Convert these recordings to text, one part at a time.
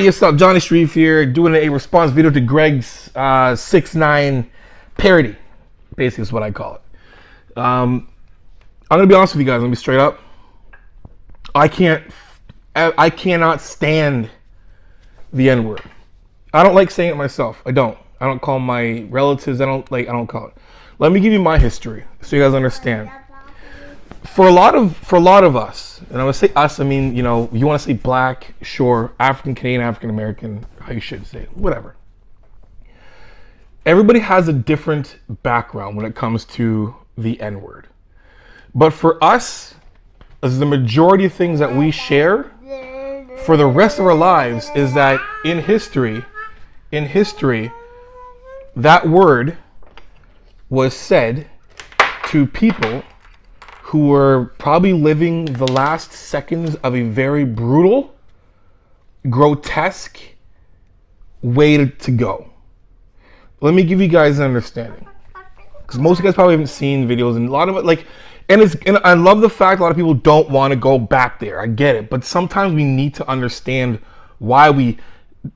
Hey, what's up? Johnny Shreve here, doing a response video to Greg's 6ix9ine parody. Basically, is what I call it. I'm gonna be honest with you guys. Let me be straight up. I cannot stand the N-word. I don't like saying it myself. I don't call my relatives. I don't call it. Let me give you my history so you guys understand. For a lot of us, and I'm gonna say us, I mean, you know, you want to say black, sure, African Canadian, African American, how you should say it, whatever. Everybody has a different background when it comes to the N-word. But for us, as the majority of things that we share for the rest of our lives is that in history, that word was said to people who were probably living the last seconds of a very brutal, grotesque way to go. Let me give you guys an understanding, because most of you guys probably haven't seen videos, and a lot of it, and I love the fact a lot of people don't want to go back there. I get it, but sometimes we need to understand why we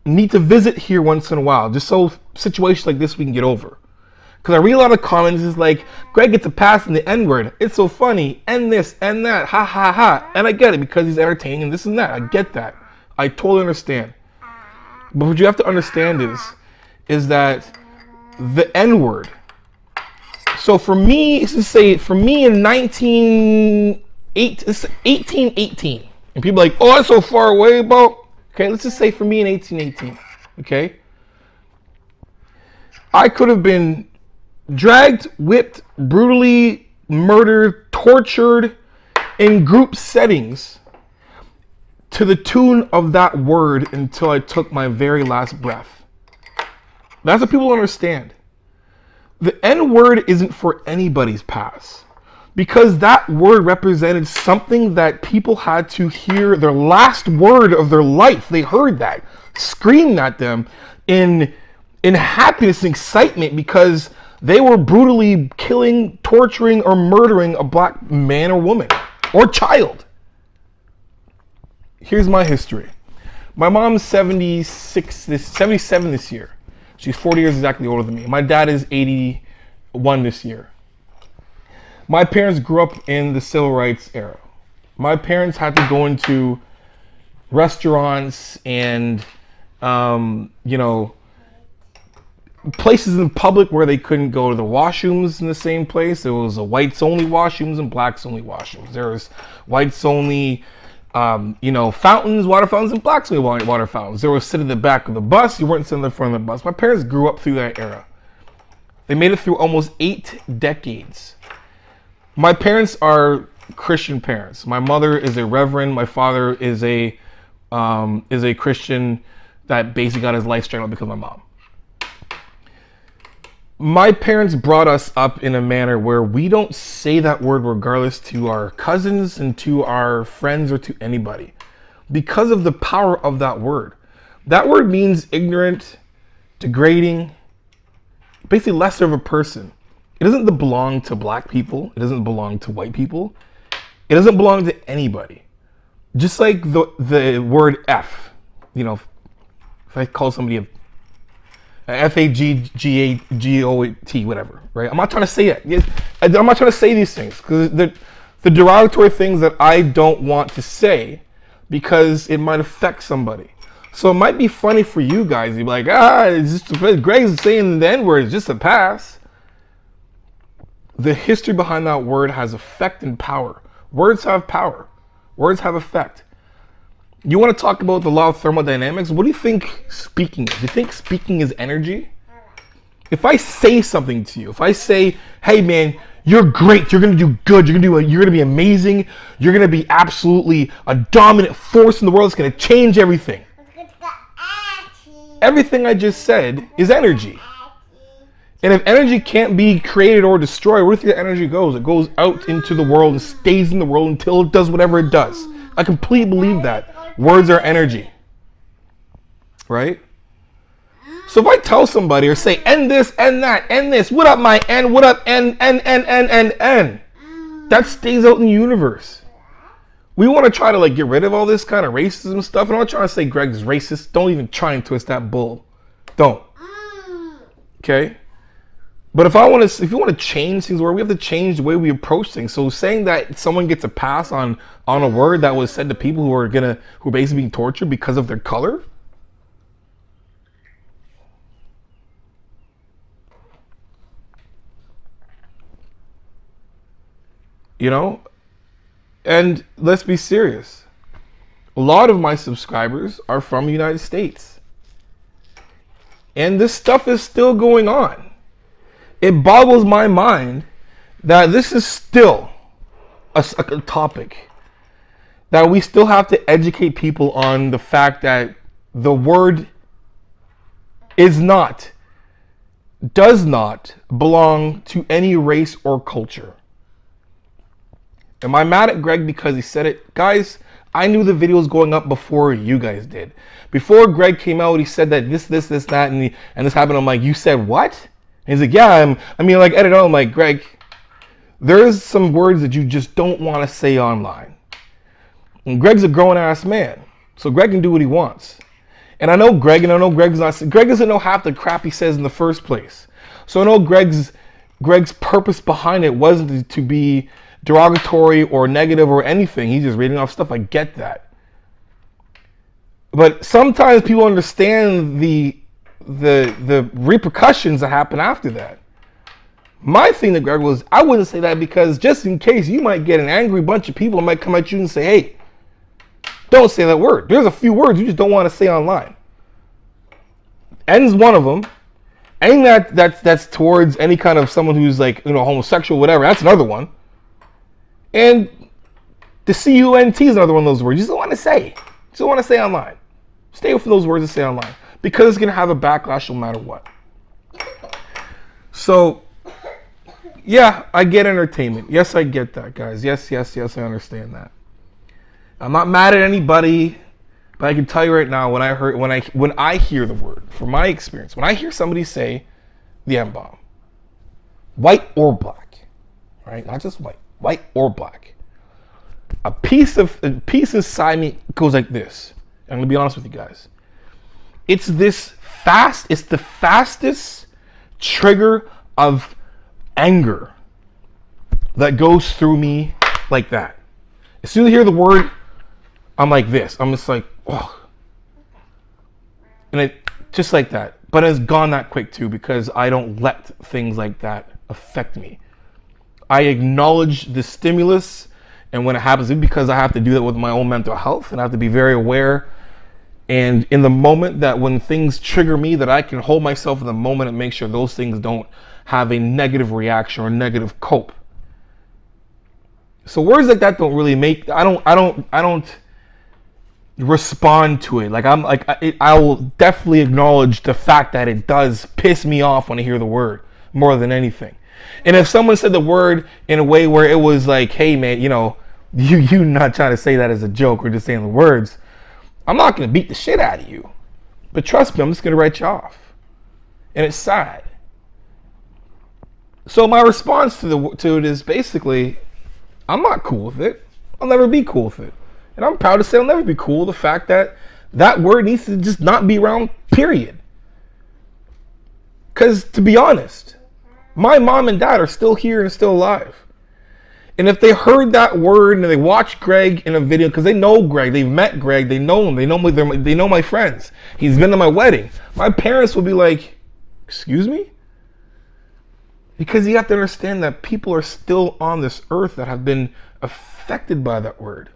need to visit here once in a while, just so situations like this we can get over. Because I read a lot of comments, it's like, Greg gets a pass in the N-word. It's so funny, and this, and that, ha, ha, ha. And I get it, because he's entertaining, and this and that. I get that. I totally understand. But what you have to understand is that the N-word. So for me, in 1818, and people are like, oh, that's so far away, bro. Okay, let's just say for me in 1818, okay? I could have been dragged, whipped, brutally murdered, tortured in group settings to the tune of that word until I took my very last breath. That's what people understand. The N-word isn't for anybody's pass, because that word represented something that people had to hear their last word of their life. They heard that, screamed at them in happiness and excitement, because they were brutally killing, torturing, or murdering a black man or woman or child. Here's my history. My mom's 77 this year. She's 40 years exactly older than me. My dad is 81 this year. My parents grew up in the civil rights era. My parents had to go into restaurants and, places in public where they couldn't go to the washrooms in the same place. There was whites only washrooms and blacks only washrooms. There was whites only, fountains, water fountains, and blacks only water fountains. There was sit in the back of the bus. You weren't sitting in the front of the bus. My parents grew up through that era. They made it through almost 8 decades. My parents are Christian parents. My mother is a reverend. My father is a Christian that basically got his life straightened out because of my mom. My parents brought us up in a manner where we don't say that word regardless to our cousins and to our friends or to anybody, because of the power of that word. That word means ignorant, degrading, basically lesser of a person. It doesn't belong to black people. It doesn't belong to white people. It doesn't belong to anybody. Just like the word F, if I call somebody a F-A-G-G-A-G-O-T, whatever, right? I'm not trying to say it. I'm not trying to say these things, because the derogatory things that I don't want to say, because it might affect somebody. So it might be funny for you guys. You'd be like, it's just Greg's saying the N-word, it's just a pass. The history behind that word has effect and power. Words have power. Words have effect. You want to talk about the law of thermodynamics? What do you think speaking is? Do you think speaking is energy? If I say something to you, if I say, hey man, you're great, you're going to do good, you're going to be amazing, you're going to be absolutely a dominant force in the world, it's going to change everything. Everything I just said is energy. And if energy can't be created or destroyed, where do you think the energy goes? It goes out into the world and stays in the world until it does whatever it does. I completely believe that. Words are energy. Right? So if I tell somebody or say, end this, end that, end this, what up my N, what up N, that stays out in the universe. we want to try to like get rid of all this kind of racism stuff. And I'm not trying to say Greg's racist. Don't even try and twist that bull. Don't. Okay? But if you want to change things, where we have to change the way we approach things. So saying that someone gets a pass on a word that was said to people who are basically being tortured because of their color. You know? And let's be serious. A lot of my subscribers are from the United States. And this stuff is still going on. It boggles my mind that this is still a topic. That we still have to educate people on the fact that the word does not belong to any race or culture. Am I mad at Greg because he said it? Guys, I knew the video was going up before you guys did. Before Greg came out, he said that this, that, and this happened. I'm like, you said what? And he's like, yeah, like, edit out. I'm like, Greg, there's some words that you just don't want to say online. And Greg's a grown-ass man, so Greg can do what he wants. And I know Greg, and I know Greg doesn't know half the crap he says in the first place. So I know Greg's purpose behind it wasn't to be derogatory or negative or anything. He's just reading off stuff. I get that. But sometimes people understand the repercussions that happen after that. My thing to Greg was, I wouldn't say that because just in case you might get an angry bunch of people who might come at you and say, hey, don't say that word. There's a few words you just don't want to say online. N's one of them. Anything that's towards any kind of someone who's like, homosexual, whatever, that's another one. And the CUNT is another one of those words you just don't want to say. You just don't want to say online. Stay away from those words to say online. Because it's going to have a backlash no matter what. So, yeah, I get entertainment. Yes, I get that, guys. Yes, I understand that. I'm not mad at anybody, but I can tell you right now, when I hear the word, from my experience, when I hear somebody say the M-bomb, white or black, right? Not just white or black. A piece inside me goes like this. I'm gonna be honest with you guys. It's the fastest trigger of anger that goes through me like that. As soon as I hear the word, I'm like this. I'm just like, oh. And it just like that. But it's gone that quick too because I don't let things like that affect me. I acknowledge the stimulus, and when it happens, because I have to do that with my own mental health, and I have to be very aware. And in the moment that when things trigger me, that I can hold myself in the moment and make sure those things don't have a negative reaction or negative cope. So words like that don't really make. I don't respond to it. I will definitely acknowledge the fact that it does piss me off when I hear the word more than anything. And if someone said the word in a way where it was like, hey man, you not trying to say that as a joke or just saying the words, I'm not going to beat the shit out of you. But trust me, I'm just going to write you off. And it's sad. So my response to it is basically, I'm not cool with it. I'll never be cool with it. And I'm proud to say I'll never be cool with the fact that that word needs to just not be around, period. Because to be honest, my mom and dad are still here and still alive. And if they heard that word and they watched Greg in a video, because they know Greg, they've met Greg, they know him, they know my friends. He's been to my wedding. My parents will be like, excuse me? Because you have to understand that people are still on this earth that have been affected by that word.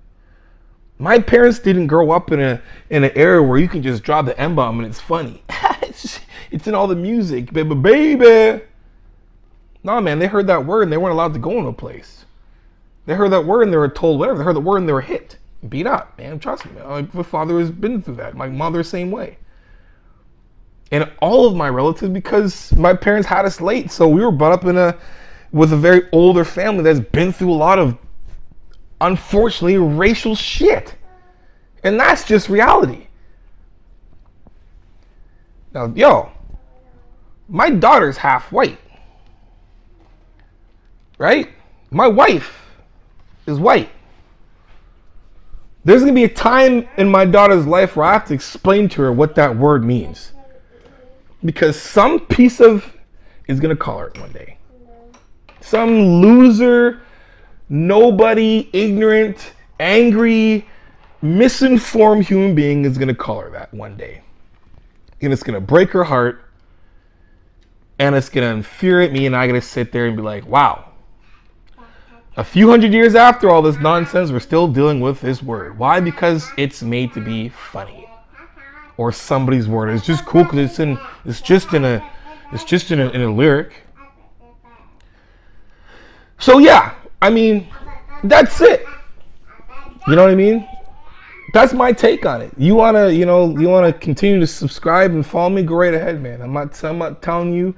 My parents didn't grow up in an era where you can just drop the M-bomb and it's funny. It's in all the music, baby. No, man, they heard that word and they weren't allowed to go in a place. They heard that word and they were told whatever. They heard the word and they were hit, beat up, man. Trust me, my father has been through that. My mother, same way. And all of my relatives, because my parents had us late, so we were brought up with a very older family that's been through a lot of, unfortunately, racial shit. And that's just reality. Now, my daughter's half white. Right? My wife is white. There's going to be a time in my daughter's life where I have to explain to her what that word means. Because some piece of is going to call her one day. Some loser, nobody, ignorant, angry, misinformed human being is going to call her that one day. And it's going to break her heart. And it's going to infuriate me. And I got to sit there and be like, wow. A few hundred years after all this nonsense, we're still dealing with this word. Why? Because it's made to be funny. Or somebody's word. It's just cool because it's just in a lyric. So yeah, I mean, that's it. You know what I mean? That's my take on it. You wanna continue to subscribe and follow me? Go right ahead, man. I'm not telling you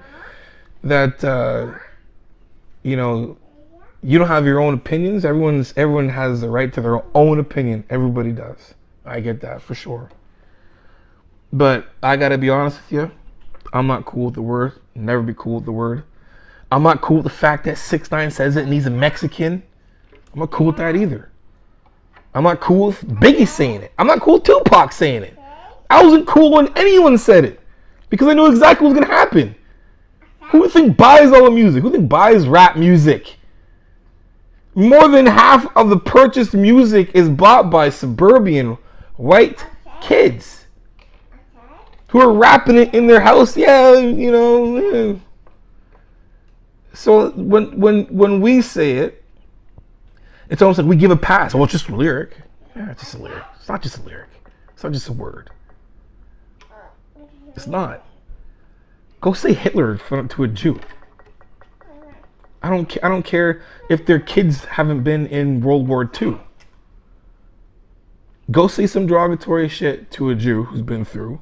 that you don't have your own opinions. Everyone has the right to their own opinion. Everybody does. I get that for sure. But I gotta be honest with you. I'm not cool with the word. Never be cool with the word. I'm not cool with the fact that 6ix9ine says it and he's a Mexican. I'm not cool with that either. I'm not cool with Biggie saying it. I'm not cool with Tupac saying it. I wasn't cool when anyone said it because I knew exactly what was gonna happen. Who do you think buys all the music? Who do you think buys rap music? More than half of the purchased music is bought by suburban white kids who are rapping it in their house. Yeah, Yeah. So when we say it, it's almost like we give a pass. Well, it's just a lyric. Yeah, it's just a lyric. It's not just a lyric. It's not just a word. It's not. Go say Hitler to a Jew. I don't care if their kids haven't been in World War II. Go say some derogatory shit to a Jew who's been through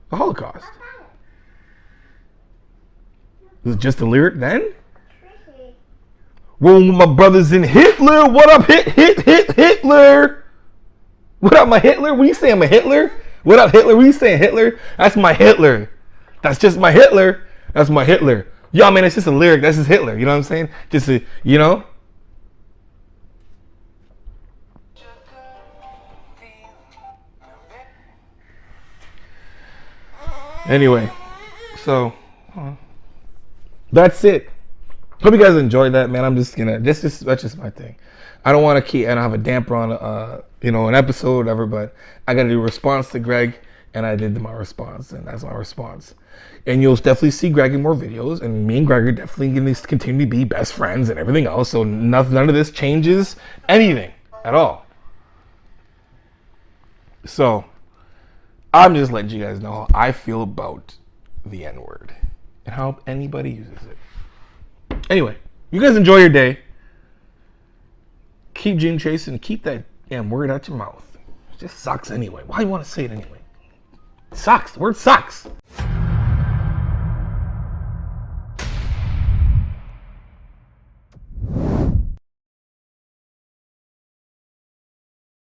the Holocaust. Is it just a lyric then? Well, my brother's in Hitler. What up, Hitler? What up, my Hitler? What are you saying, my Hitler? What up, Hitler? What are you saying, Hitler? That's my Hitler. That's just my Hitler. That's my Hitler. Yo, man, it's just a lyric. That's just Hitler. You know what I'm saying? Just a, Anyway, so that's it. Hope you guys enjoyed that, man. I'm just gonna. That's just my thing. I don't want to keep. I don't have a damper on an episode or whatever. But I got to do a response to Greg, and I did my response, and that's my response. And you'll definitely see Greg in more videos, and me and Greg are definitely going to continue to be best friends and everything else. So none of this changes anything at all. So I'm just letting you guys know how I feel about the N-word and how anybody uses it. Anyway, you guys enjoy your day. Keep dream chasing. Keep that damn word out your mouth. It just sucks anyway. Why do you want to say it anyway? It sucks. The word sucks.